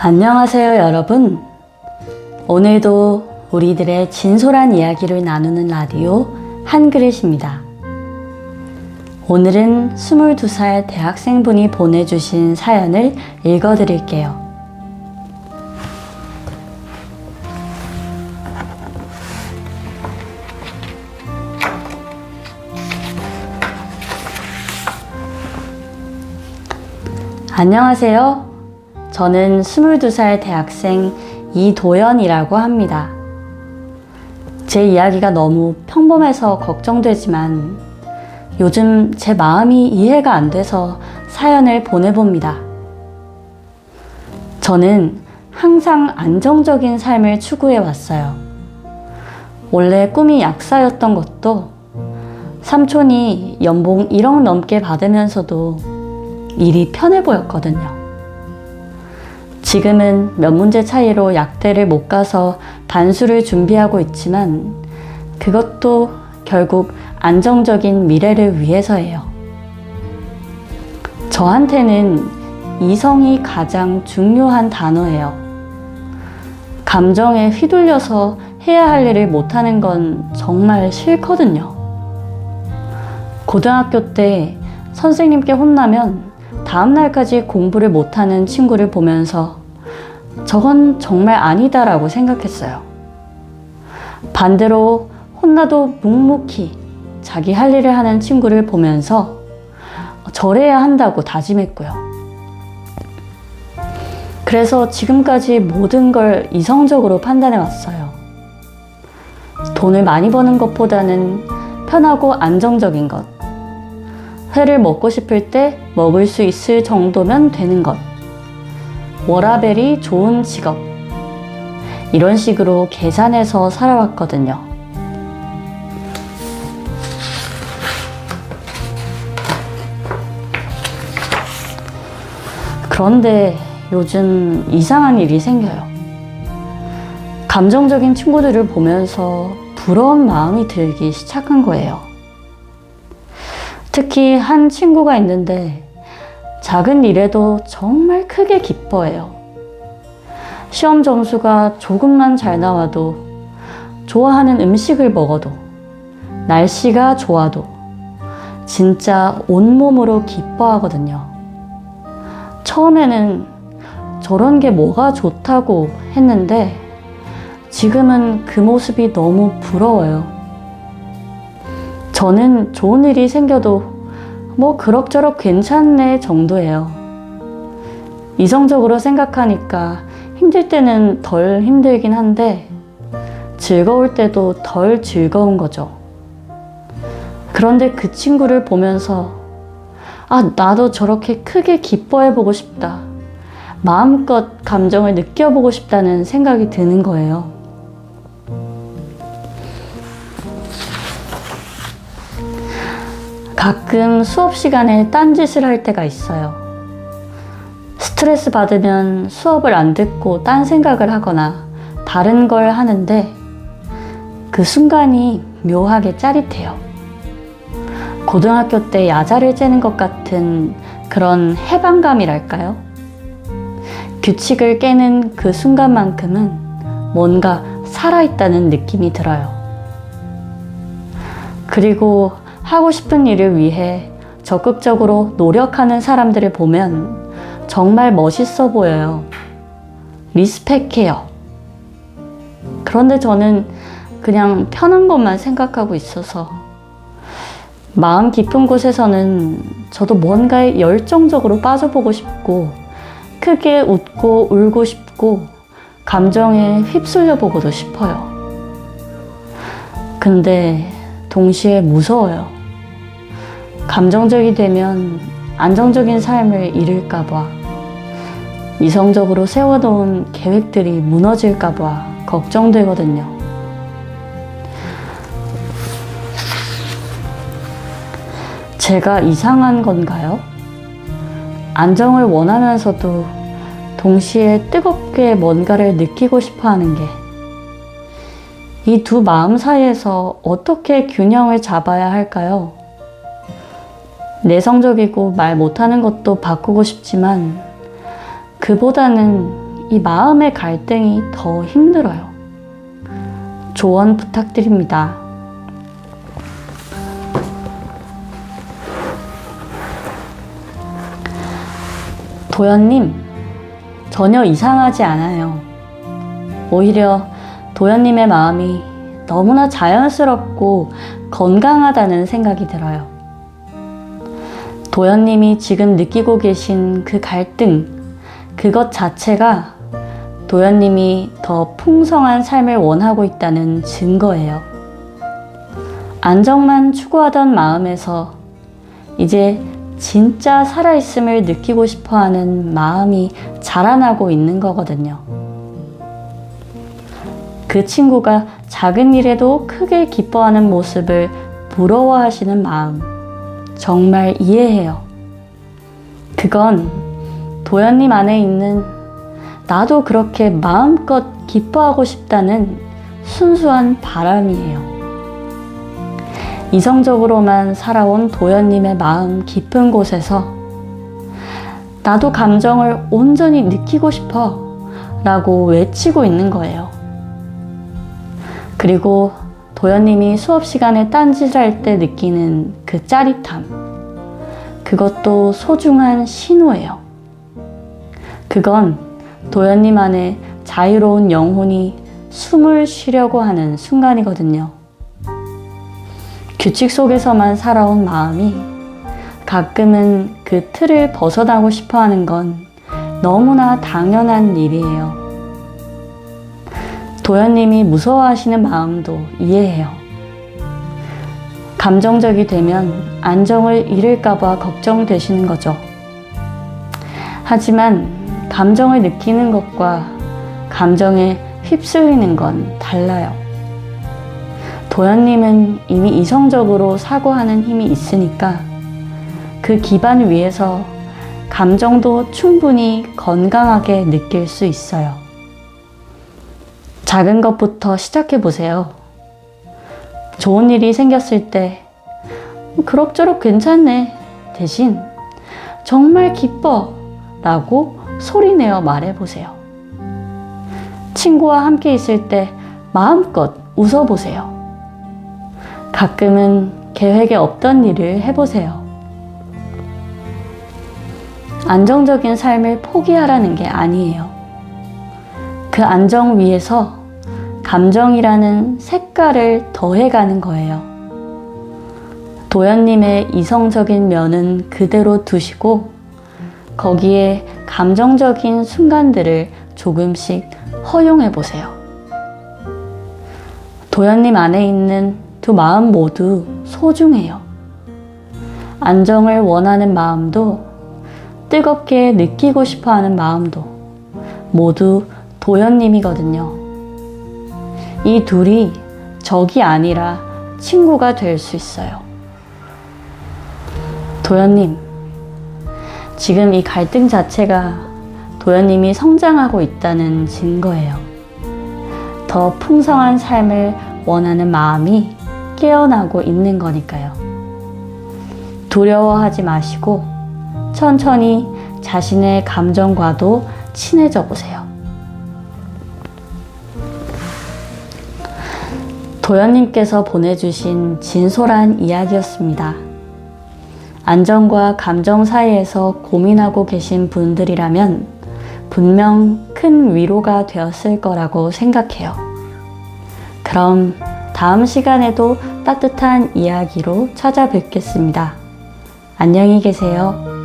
안녕하세요, 여러분. 오늘도 우리들의 진솔한 이야기를 나누는 라디오 한그릇입니다. 오늘은 22살 대학생분이 보내주신 사연을 읽어드릴게요. 안녕하세요. 저는 22살 대학생 이도연이라고 합니다. 제 이야기가 너무 평범해서 걱정되지만 요즘 제 마음이 이해가 안 돼서 사연을 보내봅니다. 저는 항상 안정적인 삶을 추구해 왔어요. 원래 꿈이 약사였던 것도 삼촌이 연봉 1억 넘게 받으면서도 일이 편해 보였거든요. 지금은 몇 문제 차이로 약대를 못 가서 반수를 준비하고 있지만 그것도 결국 안정적인 미래를 위해서예요. 저한테는 이성이 가장 중요한 단어예요. 감정에 휘둘려서 해야 할 일을 못하는 건 정말 싫거든요. 고등학교 때 선생님께 혼나면 다음 날까지 공부를 못하는 친구를 보면서 저건 정말 아니다라고 생각했어요. 반대로 혼나도 묵묵히 자기 할 일을 하는 친구를 보면서 저래야 한다고 다짐했고요. 그래서 지금까지 모든 걸 이성적으로 판단해 왔어요. 돈을 많이 버는 것보다는 편하고 안정적인 것, 회를 먹고 싶을 때 먹을 수 있을 정도면 되는 것, 워라밸이 좋은 직업, 이런 식으로 계산해서 살아왔거든요. 그런데 요즘 이상한 일이 생겨요. 감정적인 친구들을 보면서 부러운 마음이 들기 시작한 거예요. 특히 한 친구가 있는데 작은 일에도 정말 크게 기뻐해요. 시험 점수가 조금만 잘 나와도, 좋아하는 음식을 먹어도, 날씨가 좋아도 진짜 온몸으로 기뻐하거든요. 처음에는 저런 게 뭐가 좋다고 했는데 지금은 그 모습이 너무 부러워요. 저는 좋은 일이 생겨도 뭐 그럭저럭 괜찮네 정도예요. 이성적으로 생각하니까 힘들 때는 덜 힘들긴 한데 즐거울 때도 덜 즐거운 거죠. 그런데 그 친구를 보면서 나도 저렇게 크게 기뻐해보고 싶다. 마음껏 감정을 느껴보고 싶다는 생각이 드는 거예요. 가끔 수업 시간에 딴짓을 할 때가 있어요. 스트레스 받으면 수업을 안 듣고 딴 생각을 하거나 다른 걸 하는데 그 순간이 묘하게 짜릿해요. 고등학교 때 야자를 째는 것 같은 그런 해방감이랄까요? 규칙을 깨는 그 순간만큼은 뭔가 살아있다는 느낌이 들어요. 그리고 하고 싶은 일을 위해 적극적으로 노력하는 사람들을 보면 정말 멋있어 보여요. 리스펙해요. 그런데 저는 그냥 편한 것만 생각하고 있어서 마음 깊은 곳에서는 저도 뭔가에 열정적으로 빠져보고 싶고 크게 웃고 울고 싶고 감정에 휩쓸려 보고도 싶어요. 근데 동시에 무서워요. 감정적이 되면 안정적인 삶을 잃을까봐, 이성적으로 세워놓은 계획들이 무너질까봐 걱정되거든요. 제가 이상한 건가요? 안정을 원하면서도 동시에 뜨겁게 뭔가를 느끼고 싶어 하는 게, 이 두 마음 사이에서 어떻게 균형을 잡아야 할까요? 내성적이고 말 못하는 것도 바꾸고 싶지만 그보다는 이 마음의 갈등이 더 힘들어요. 조언 부탁드립니다. 도연님, 전혀 이상하지 않아요. 오히려 도연님의 마음이 너무나 자연스럽고 건강하다는 생각이 들어요. 도연님이 지금 느끼고 계신 그 갈등, 그것 자체가 도연님이 더 풍성한 삶을 원하고 있다는 증거예요. 안정만 추구하던 마음에서 이제 진짜 살아있음을 느끼고 싶어하는 마음이 자라나고 있는 거거든요. 그 친구가 작은 일에도 크게 기뻐하는 모습을 부러워하시는 마음, 정말 이해해요. 그건 도연님 안에 있는 나도 그렇게 마음껏 기뻐하고 싶다는 순수한 바람이에요. 이성적으로만 살아온 도연님의 마음 깊은 곳에서 나도 감정을 온전히 느끼고 싶어 라고 외치고 있는 거예요. 그리고 도연님이 수업 시간에 딴짓할 때 느끼는 그 짜릿함, 그것도 소중한 신호예요. 그건 도연님 안에 자유로운 영혼이 숨을 쉬려고 하는 순간이거든요. 규칙 속에서만 살아온 마음이 가끔은 그 틀을 벗어나고 싶어 하는 건 너무나 당연한 일이에요. 도연님이 무서워하시는 마음도 이해해요. 감정적이 되면 안정을 잃을까봐 걱정되시는 거죠. 하지만 감정을 느끼는 것과 감정에 휩쓸리는 건 달라요. 도연님은 이미 이성적으로 사고하는 힘이 있으니까 그 기반 위에서 감정도 충분히 건강하게 느낄 수 있어요. 작은 것부터 시작해 보세요. 좋은 일이 생겼을 때 그럭저럭 괜찮네 대신 정말 기뻐 라고 소리내어 말해보세요. 친구와 함께 있을 때 마음껏 웃어보세요. 가끔은 계획에 없던 일을 해보세요. 안정적인 삶을 포기하라는 게 아니에요. 그 안정 위에서 감정이라는 색깔을 더해가는 거예요. 도연님의 이성적인 면은 그대로 두시고 거기에 감정적인 순간들을 조금씩 허용해 보세요. 도연님 안에 있는 두 마음 모두 소중해요. 안정을 원하는 마음도 뜨겁게 느끼고 싶어 하는 마음도 모두 도연님이거든요. 이 둘이 적이 아니라 친구가 될 수 있어요. 도연님, 지금 이 갈등 자체가 도연님이 성장하고 있다는 증거예요. 더 풍성한 삶을 원하는 마음이 깨어나고 있는 거니까요. 두려워하지 마시고 천천히 자신의 감정과도 친해져 보세요. 도연님께서 보내주신 진솔한 이야기였습니다. 안정과 감정 사이에서 고민하고 계신 분들이라면 분명 큰 위로가 되었을 거라고 생각해요. 그럼 다음 시간에도 따뜻한 이야기로 찾아뵙겠습니다. 안녕히 계세요.